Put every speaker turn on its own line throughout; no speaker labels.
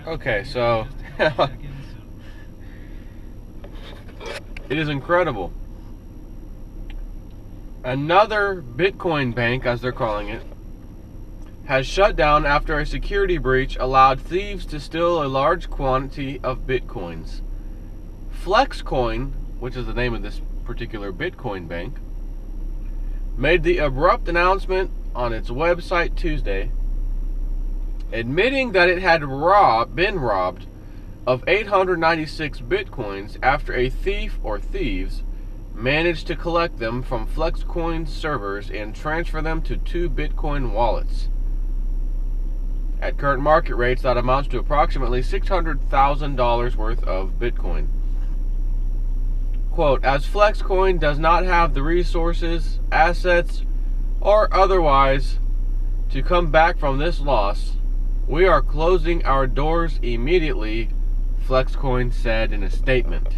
Okay, so it is incredible. Another Bitcoin bank, as they're calling it, has shut down after a security breach allowed thieves to steal a large quantity of Bitcoins. Flexcoin, which is the name of this particular Bitcoin bank, made the abrupt announcement on its website Tuesday, admitting that it had been robbed of 896 Bitcoins after a thief or thieves managed to collect them from Flexcoin servers and transfer them to 2 Bitcoin wallets. At current market rates, that amounts to approximately $600,000 worth of Bitcoin. Quote, as Flexcoin does not have the resources, assets, or otherwise to come back from this loss, we are closing our doors immediately, Flexcoin said in a statement.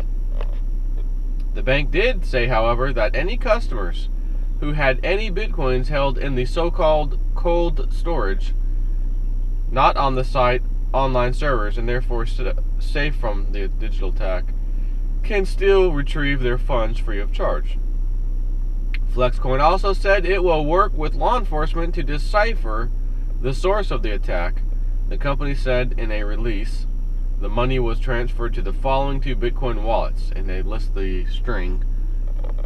The bank did say, however, that any customers who had any Bitcoins held in the so-called cold storage, not on the site online servers, and therefore safe from the digital attack, can still retrieve their funds free of charge. Flexcoin also said it will work with law enforcement to decipher the source of the attack. The company said in a release, the money was transferred to the following 2 Bitcoin wallets, and they list the string,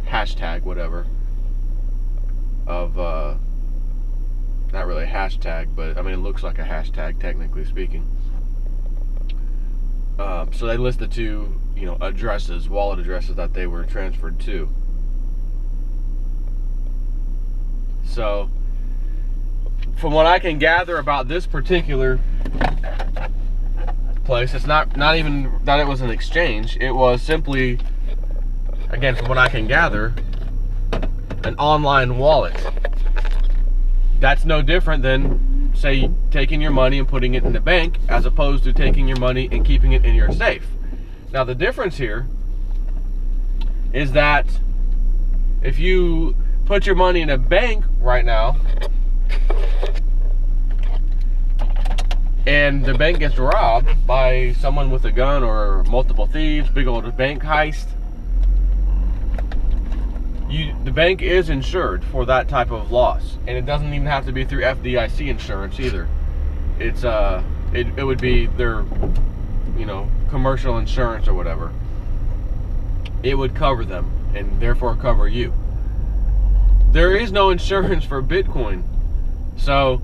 hashtag, whatever, of, not really a hashtag, but I mean, it looks like a hashtag, technically speaking. So they list the 2, addresses, wallet addresses that they were transferred to. So, from what I can gather about this particular place, it's not even that it was an exchange. It was simply, again, from what I can gather, an online wallet. That's no different than, say, taking your money and putting it in the bank, as opposed to taking your money and keeping it in your safe. Now, the difference here is that if you put your money in a bank right now and the bank gets robbed by someone with a gun or multiple thieves, big old bank heist, the bank is insured for that type of loss, and it doesn't even have to be through FDIC insurance either. It's it would be their commercial insurance or whatever. It would cover them and therefore cover you. There is no insurance for Bitcoin. So,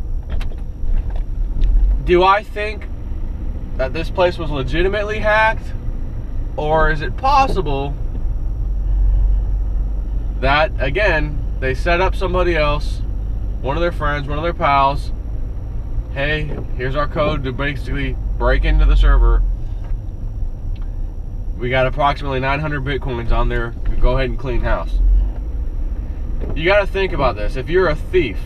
do I think that this place was legitimately hacked? Or is it possible that, again, they set up somebody else, one of their friends, one of their pals, hey, here's our code to basically break into the server. We got approximately 900 Bitcoins on there. Go ahead and clean house. You got to think about this. If you're a thief,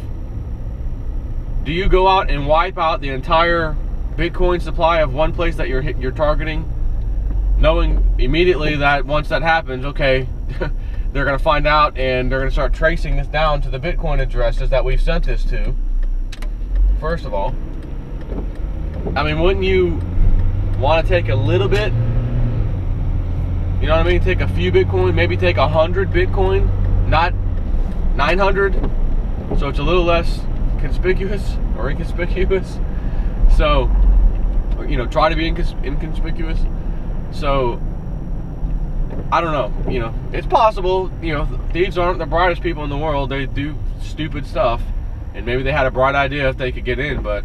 do you go out and wipe out the entire Bitcoin supply of one place that you're targeting, knowing immediately that once that happens, okay, they're going to find out and they're going to start tracing this down to the Bitcoin addresses that we've sent this to? First of all, I mean, wouldn't you want to take a little bit? You know what I mean? Take a few Bitcoin, maybe take 100 Bitcoin, not 900, so it's a little less conspicuous or inconspicuous. So, try to be inconspicuous. So, I don't know. It's possible. Thieves aren't the brightest people in the world. They do stupid stuff, and maybe they had a bright idea if they could get in, but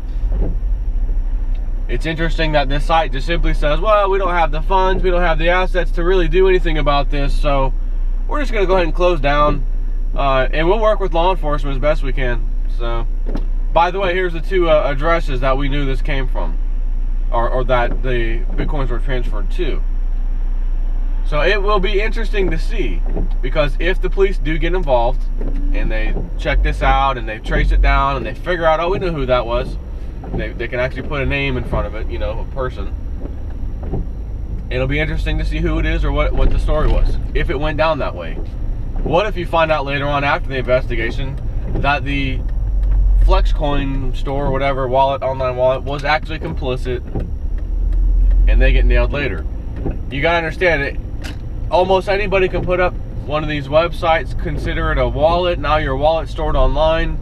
it's interesting that this site just simply says, well, we don't have the funds, we don't have the assets to really do anything about this, so we're just going to go ahead and close down, and we'll work with law enforcement as best we can. So, by the way, here's the 2 addresses that we knew this came from, or that the Bitcoins were transferred to. So it will be interesting to see, because if the police do get involved, and they check this out, and they trace it down, and they figure out, oh, we know who that was, they can actually put a name in front of it, a person. It'll be interesting to see who it is or what the story was, if it went down that way. What if you find out later on after the investigation that the Flexcoin store or whatever, online wallet, was actually complicit and they get nailed later. You gotta understand it. Almost anybody can put up one of these websites, consider it a wallet. Now your wallet's stored online,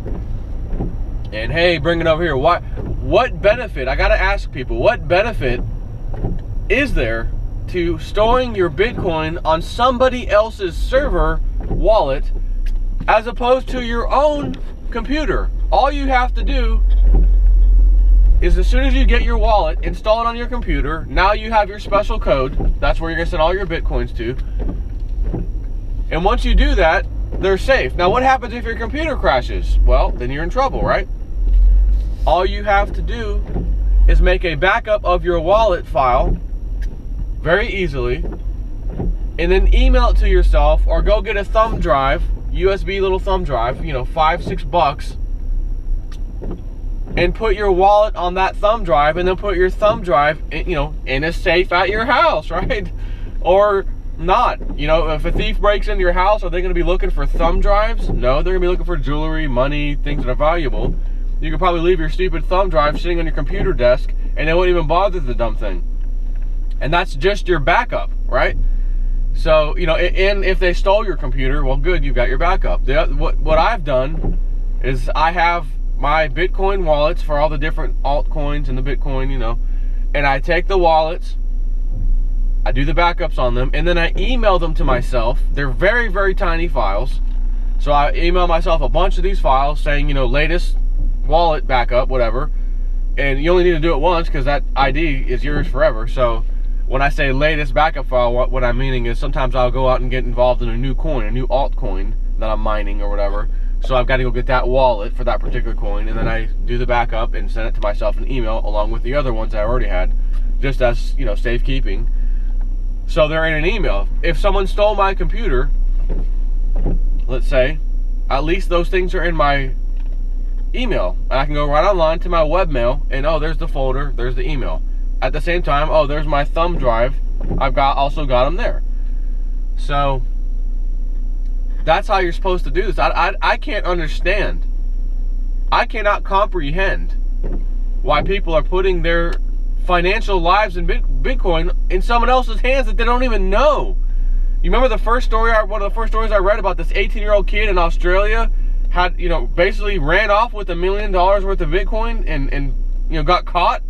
and hey, bring it over here. What benefit? I gotta ask people, what benefit is there to storing your Bitcoin on somebody else's server wallet as opposed to your own computer? All you have to do is, as soon as you get your wallet, install it on your computer. Now you have your special code. That's where you're gonna send all your Bitcoins to. And once you do that, they're safe. Now what happens if your computer crashes? Well, then you're in trouble, right? All you have to do is make a backup of your wallet file very easily, and then email it to yourself, or go get a thumb drive, USB little thumb drive, you know, $5-6, and put your wallet on that thumb drive, and then put your thumb drive, you know, in a safe at your house, right? Or not. You know, if a thief breaks into your house, are they going to be looking for thumb drives? No, they're going to be looking for jewelry, money, things that are valuable. You could probably leave your stupid thumb drive sitting on your computer desk, and they won't even bother the dumb thing. And that's just your backup, right? So, you know, and if they stole your computer, well, good, you've got your backup. What I've done is I have my Bitcoin wallets for all the different altcoins and the Bitcoin, you know, and I take the wallets, I do the backups on them, and then I email them to myself. They're very, very tiny files. So I email myself a bunch of these files saying, you know, latest wallet backup, whatever. And you only need to do it once because that ID is yours forever. So when I say latest backup file, what I'm meaning is sometimes I'll go out and get involved in a new coin, a new altcoin that I'm mining or whatever. So I've got to go get that wallet for that particular coin, and then I do the backup and send it to myself in email along with the other ones I already had, just as, you know, safekeeping. So they're in an email. If someone stole my computer, let's say, at least those things are in my email. And I can go right online to my webmail, and oh, there's the folder, there's the email. At the same time, oh, there's my thumb drive. I've also got them there. So that's how you're supposed to do this. I can't understand. I cannot comprehend why people are putting their financial lives in Bitcoin in someone else's hands that they don't even know. You remember the first story, one of the first stories I read about this 18-year-old kid in Australia had, you know, basically ran off with $1 million worth of Bitcoin and you know, got caught?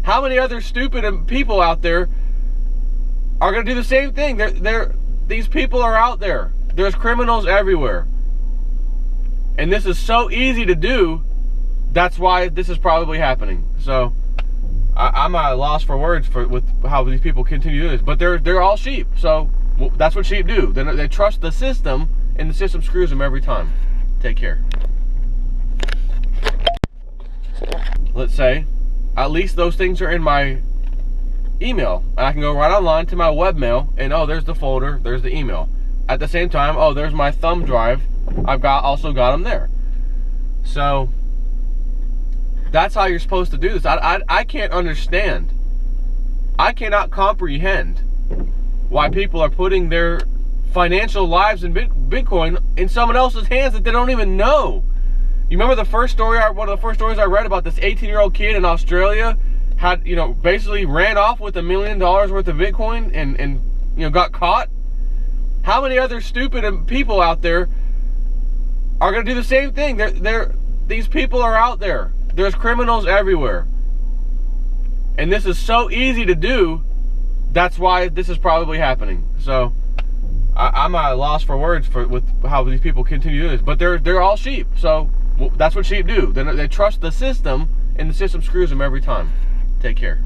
How many other stupid people out there are going to do the same thing? These people are out there. There's criminals everywhere. And this is so easy to do. That's why this is probably happening. So I'm at a loss for words with how these people continue to do this. But they're all sheep. So that's what sheep do. They trust the system, and the system screws them every time. Take care. Let's say at least those things are in my email, and I can go right online to my webmail, and oh, there's the folder, there's the email. At the same time, oh, there's my thumb drive. I've also got them there. So that's how you're supposed to do this. I can't understand. I cannot comprehend why people are putting their financial lives in Bitcoin in someone else's hands that they don't even know. You remember the first story, one of the first stories I read about this 18-year-old kid in Australia had, you know, basically ran off with $1 million worth of Bitcoin and you know, got caught? How many other stupid people out there are going to do the same thing? These people are out there. There's criminals everywhere. And this is so easy to do. That's why this is probably happening. So I'm at a loss for words with how these people continue to do this. But they're all sheep. So that's what sheep do. They trust the system, and the system screws them every time. Take care.